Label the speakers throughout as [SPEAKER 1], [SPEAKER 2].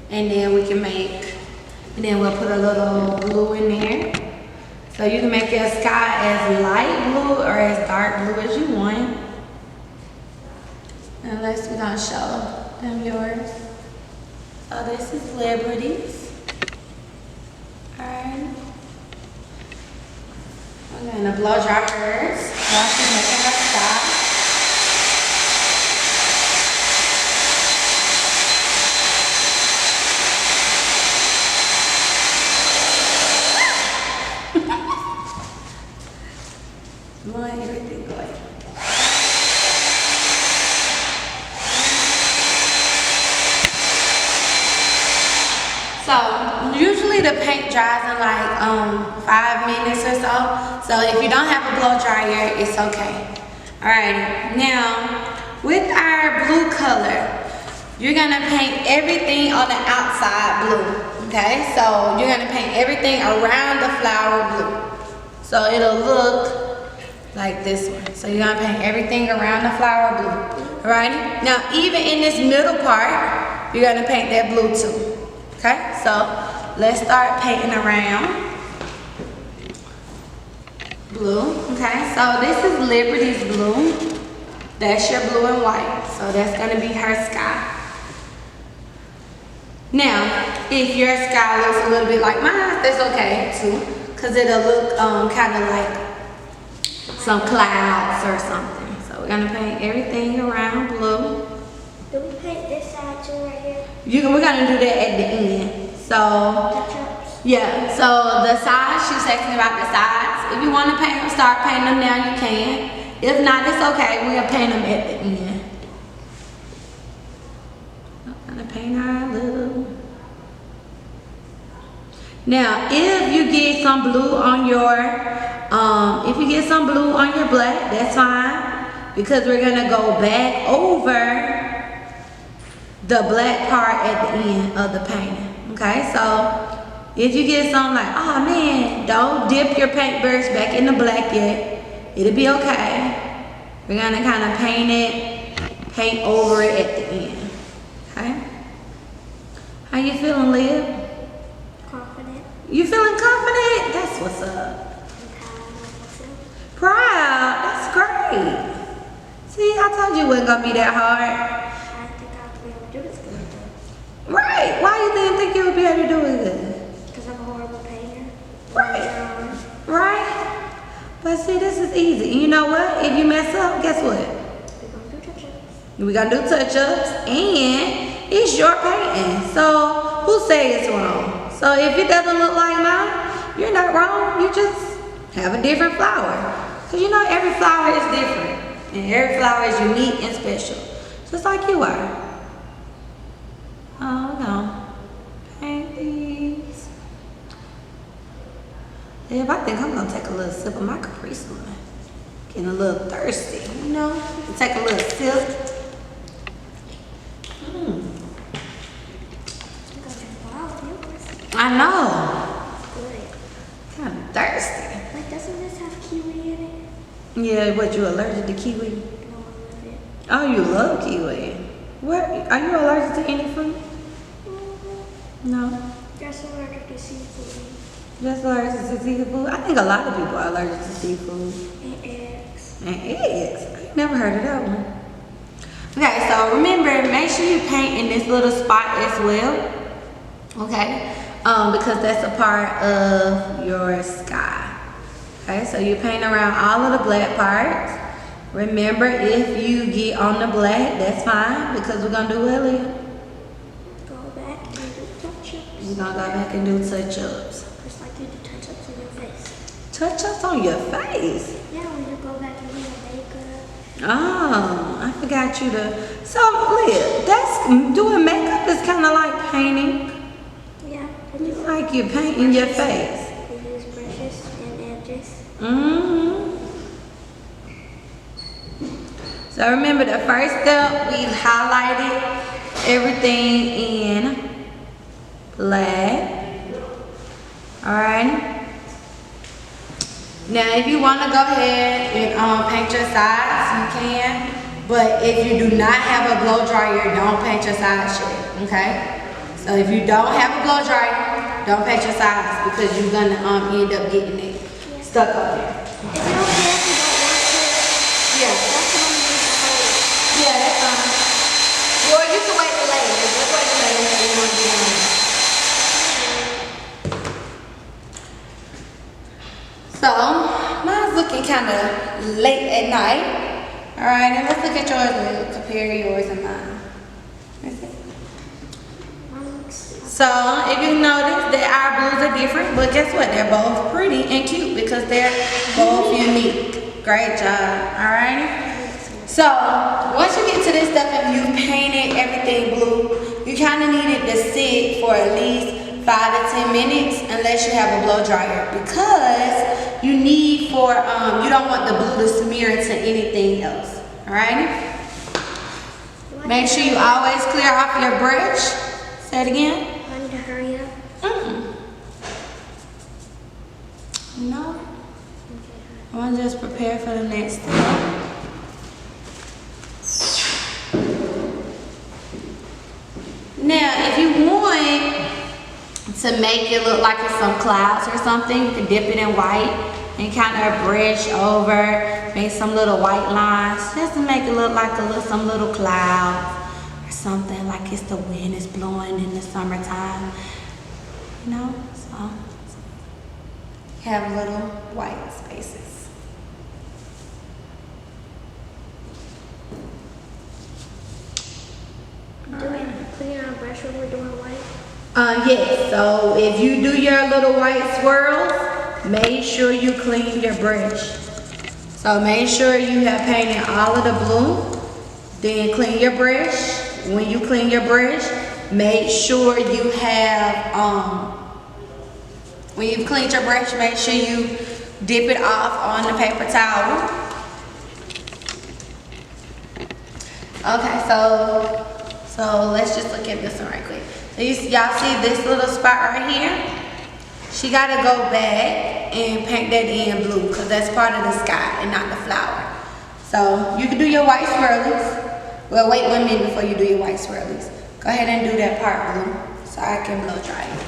[SPEAKER 1] And then we can make, and then we'll put a little blue in there. So you can make your sky as light blue or as dark blue as you want. Unless we're gonna show them yours. So this is Liberty's. Alright. I'm gonna blow dry hers. While she's making her sky. Blowing everything away. So usually the paint dries in like 5 minutes or so. So if you don't have a blow dryer, it's okay. Alrighty. Now with our blue color, you're gonna paint everything on the outside blue. Okay, so you're gonna paint everything around the flower blue. So it'll look like this one. So you're gonna paint everything around the flower blue. Alrighty? Now even in this middle part, you're gonna paint that blue too. Okay, so let's start painting around blue. Okay, so this is Liberty's blue. That's your blue and white. So that's gonna be her sky. Now, if your sky looks a little bit like mine, that's okay too, because it'll look kind of like some clouds or something. So we're gonna paint everything around blue.
[SPEAKER 2] Do we paint this side too right here?
[SPEAKER 1] We're gonna do that at the end. So yeah, so the sides, she was asking about the sides. If you want to paint them, start painting them now, you can. If not, it's okay. We'll paint them at the end. I'm gonna paint our little. Now, if you get some blue on your black, that's fine, because we're gonna go back over the black part at the end of the painting. Okay, so if you get some like, oh man, don't dip your paintbrush back in the black yet. It'll be okay. We're gonna kind of paint over it at the end. Okay. How you feeling, Liv?
[SPEAKER 2] Confident.
[SPEAKER 1] You feeling confident? That's what's up.
[SPEAKER 2] I'm proud of myself.
[SPEAKER 1] Proud. That's great. See, I told you it wasn't gonna be that hard.
[SPEAKER 2] I didn't think I'd be able to do this good.
[SPEAKER 1] Right. Why you didn't think you would be able to do it good?
[SPEAKER 2] Because I'm a horrible painter.
[SPEAKER 1] Right. Right. But see, this is easy. And you know what? If you mess up, guess what?
[SPEAKER 2] We're going to do touch-ups.
[SPEAKER 1] We're gonna do touch-ups, and it's your painting. So who say it's wrong? So if it doesn't look like mine, you're not wrong. You just have a different flower. Because you know every flower is different. And every flower is unique and special. Just like you are. Oh no. Paint these. If I think I'm gonna take a little sip of my Capri Sun. Getting a little thirsty, you know? Take a little sip. I know.
[SPEAKER 2] Good.
[SPEAKER 1] Kind of thirsty.
[SPEAKER 2] Like, doesn't this have kiwi in it?
[SPEAKER 1] Yeah, what, you allergic to kiwi?
[SPEAKER 2] No, I love it.
[SPEAKER 1] Oh, you love kiwi. What, are you allergic to any fruit? No.
[SPEAKER 2] Just allergic to seafood.
[SPEAKER 1] Just allergic to seafood? I think a lot of people are allergic to seafood.
[SPEAKER 2] And eggs.
[SPEAKER 1] And eggs. I ain't never heard of that one. Okay, so remember, make sure you paint in this little spot as well. Okay? Because that's a part of your sky. Okay, so you paint around all of the black parts. Remember, if you get on the black, that's fine, because we're gonna do what, Leah?
[SPEAKER 2] Go back and do touch-ups.
[SPEAKER 1] We're gonna go back and do touch-ups.
[SPEAKER 2] Just like you do touch-ups on your face.
[SPEAKER 1] Touch-ups on your face?
[SPEAKER 2] Yeah, when you go back and do your makeup.
[SPEAKER 1] Oh, I forgot you to. So, Leah, doing makeup is kind of like painting.
[SPEAKER 2] Yeah.
[SPEAKER 1] It's like you're painting your face.
[SPEAKER 2] You use brushes and edges.
[SPEAKER 1] So remember, the first step, we highlighted everything in black. Alright. Now, if you want to go ahead and paint your sides, you can. But if you do not have a blow dryer, don't paint your sides yet. Okay. So if you don't have a blow dryer, don't paint your sides because you're gonna end up getting it stuck up there.
[SPEAKER 2] Is it okay if you don't want to?
[SPEAKER 1] Yeah.
[SPEAKER 2] That's the only reason I hold it.
[SPEAKER 1] Yeah, that's fine. Or you can wait till later. Just wait till later if you want to be on it. So, mine's looking kind of late at night. All right, and let's look at yours and compare yours and mine. That's it. So, if you notice that our blues are different, but guess what? They're both pretty and cute because they're both unique. Great job, all right? So, once you get to this step and you painted everything blue, you kind of need it to sit for at least 5 to 10 minutes unless you have a blow dryer because you need for, you don't want the blue to smear into anything else, all right? Make sure you always clear off your brush. Say it again.
[SPEAKER 2] I need to hurry up.
[SPEAKER 1] No. I want to just prepare for the next step. Now, if you want to make it look like it's some clouds or something, you can dip it in white and kind of brush over, make some little white lines, just to make it look like some little clouds or something, like it's the wind is blowing in the summertime, you know, so have little white spaces.
[SPEAKER 2] Do we clean our brush when we're doing white?
[SPEAKER 1] Yes, so if you do your little white swirls, make sure you clean your brush. So make sure you have painted all of the blue, then clean your brush. When you clean your brush, make sure you have, when you've cleaned your brush, make sure you dip it off on the paper towel. Okay, so let's just look at this one right quick. So y'all see this little spot right here? She gotta go back and paint that in blue because that's part of the sky and not the flower. So you can do your white swirlies. Well, wait 1 minute before you do your white swirlies. Go ahead and do that part blue so I can blow dry it.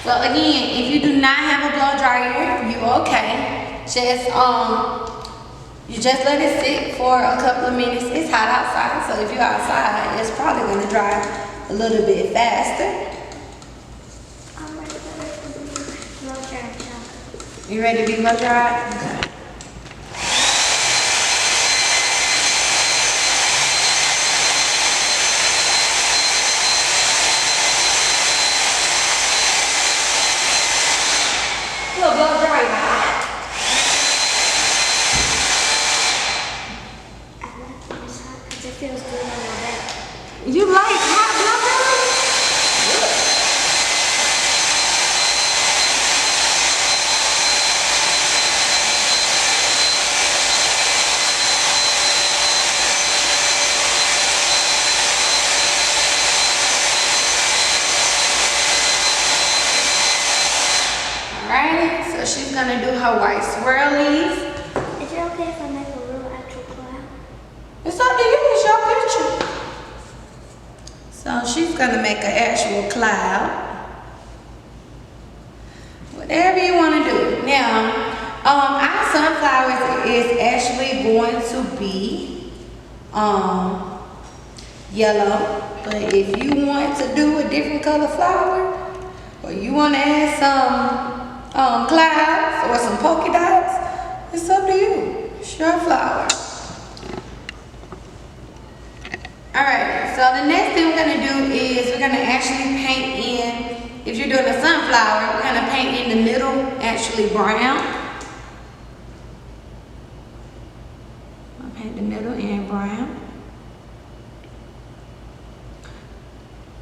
[SPEAKER 1] So again, if you do not have a blow dryer, you okay. You just let it sit for a couple of minutes. It's hot outside, so if you're outside, it's probably gonna dry a little bit faster.
[SPEAKER 2] I'm ready to be blow dried.
[SPEAKER 1] You ready to be blow dried? Okay. Blow dry now.
[SPEAKER 2] I left when it's hot because it feels good on my back.
[SPEAKER 1] You like hot blow dry? Alright, so she's gonna do her white swirlies.
[SPEAKER 2] Is it okay if I make a real actual cloud?
[SPEAKER 1] It's up to you, it's your picture. So she's gonna make an actual cloud. Whatever you wanna do. Now, our sunflowers is actually going to be yellow. But if you want to do a different color flower, or you wanna add some clouds or some polka dots, it's up to you. It's your flower. Alright, so the next thing we're going to do is we're going to actually paint in, if you're doing a sunflower, we're going to paint in the middle actually brown. I'll paint the middle in brown.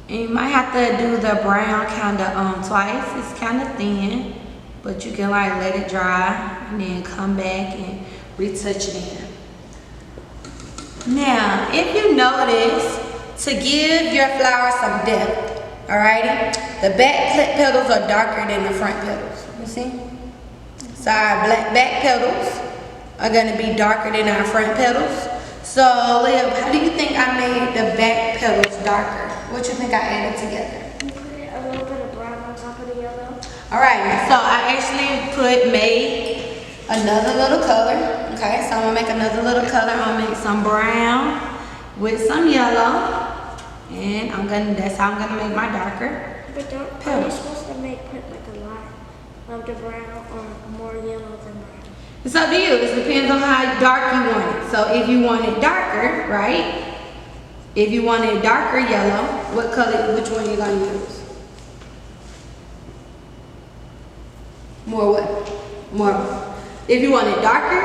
[SPEAKER 1] And you might have to do the brown kind of twice. It's kind of thin, but you can like let it dry and then come back and retouch it in. Now, if you notice, to give your flower some depth, Alrighty. The back petals are darker than the front petals. You see? So our back petals are gonna be darker than our front petals. So, Leah, how do you think I made the back petals darker? What you think I added together?
[SPEAKER 2] You put a little bit of brown on top of the yellow.
[SPEAKER 1] Alright, so I actually made another little color. Okay, so I'm gonna make another little color. I'm gonna make some brown with some yellow. And that's how I'm gonna make my darker.
[SPEAKER 2] But are you supposed to put like a lot of the brown or more yellow than brown?
[SPEAKER 1] It's up to you. It depends on how dark you want it. So if you want it darker, right? If you want it darker yellow, what color, which one you gonna use? More what? More. If you want it darker?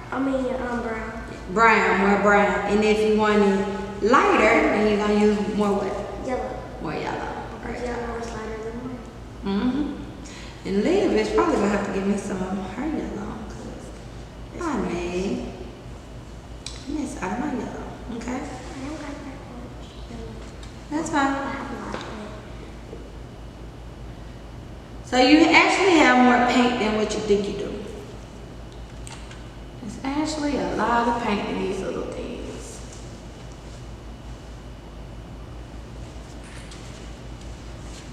[SPEAKER 2] Brown.
[SPEAKER 1] Brown, more brown. And if you want it lighter, then you're gonna use more what?
[SPEAKER 2] Yellow.
[SPEAKER 1] More yellow.
[SPEAKER 2] Because yellow is lighter than white.
[SPEAKER 1] Mm-hmm. And Liv is probably gonna have to give me some of her yellow. I made this out of my yellow, okay?
[SPEAKER 2] I don't like that much yellow.
[SPEAKER 1] That's
[SPEAKER 2] I
[SPEAKER 1] fine.
[SPEAKER 2] have a lot of
[SPEAKER 1] So you actually have more paint than what you think you do. There's actually a lot of paint in these little things.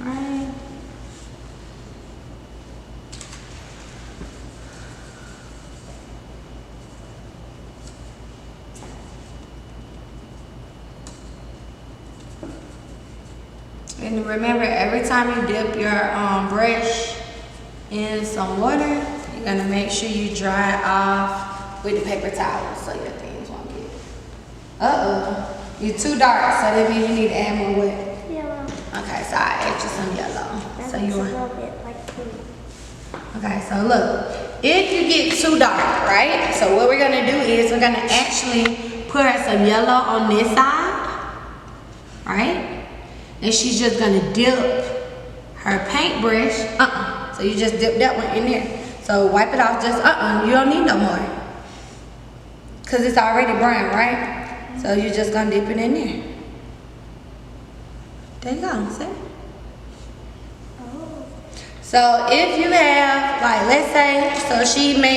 [SPEAKER 1] Right? And remember, every time you dip your brush in some water, you're gonna make sure you dry it off with the paper towel so your things won't get. You're too dark, so that means you need to add more wet.
[SPEAKER 2] yellow.
[SPEAKER 1] Okay, so I add you some yellow.
[SPEAKER 2] That
[SPEAKER 1] So
[SPEAKER 2] makes
[SPEAKER 1] you
[SPEAKER 2] a
[SPEAKER 1] want.
[SPEAKER 2] little bit like pink.
[SPEAKER 1] Okay, so look, if you get too dark, right? So what we're gonna do is we're gonna actually put her some yellow on this side, right? And she's just gonna dip her paintbrush. So you just dip that one in there. So wipe it off. Just you don't need no more, cause it's already brown, right? So you're just gonna dip it in there. There you go. See?
[SPEAKER 2] Oh.
[SPEAKER 1] So if you have, like, let's say, so she made